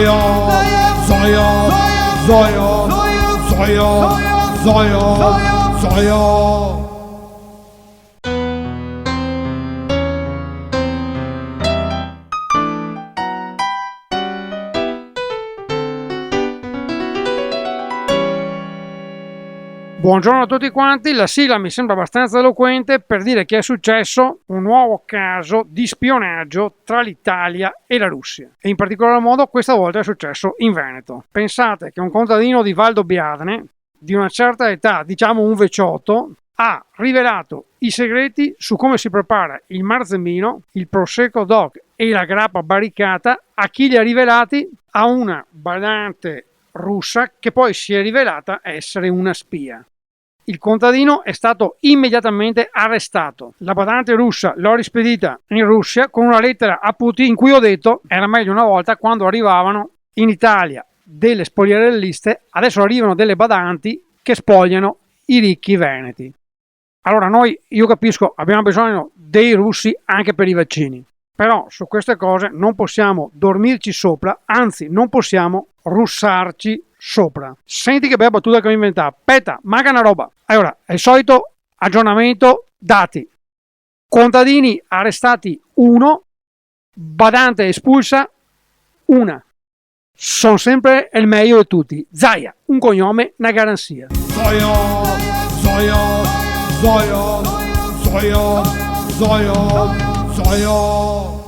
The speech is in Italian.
Zoyo, Zoyo, Zoyo, Zoyo, Zoyo, Zoyo. Buongiorno a tutti quanti, la sigla mi sembra abbastanza eloquente per dire che è successo un nuovo caso di spionaggio tra l'Italia e la Russia e in particolar modo questa volta è successo in Veneto. Pensate che un contadino di Valdobbiadene di una certa età, diciamo un vecchiotto, ha rivelato i segreti su come si prepara il marzemino, il prosecco doc e la grappa barricata. A chi li ha rivelati? A una badante russa che poi si è rivelata essere una spia. Il contadino è stato immediatamente arrestato. La badante russa l'ho rispedita in Russia con una lettera a Putin in cui ho detto era meglio una volta quando arrivavano in Italia delle spogliarelliste, adesso arrivano delle badanti che spogliano i ricchi veneti. Allora io capisco, abbiamo bisogno dei russi anche per i vaccini, però su queste cose non possiamo dormirci sopra, anzi non possiamo russarci sopra. Senti che bella battuta che ho inventato. Aspetta, manca una roba. Allora, è il solito aggiornamento dati. Contadini arrestati 1, badante espulsa 1. Sono sempre il meglio di tutti. Zaia, un cognome, una garanzia. Zoyo, Zoyo, Zoyo, Zoyo, Zoyo, Zoyo.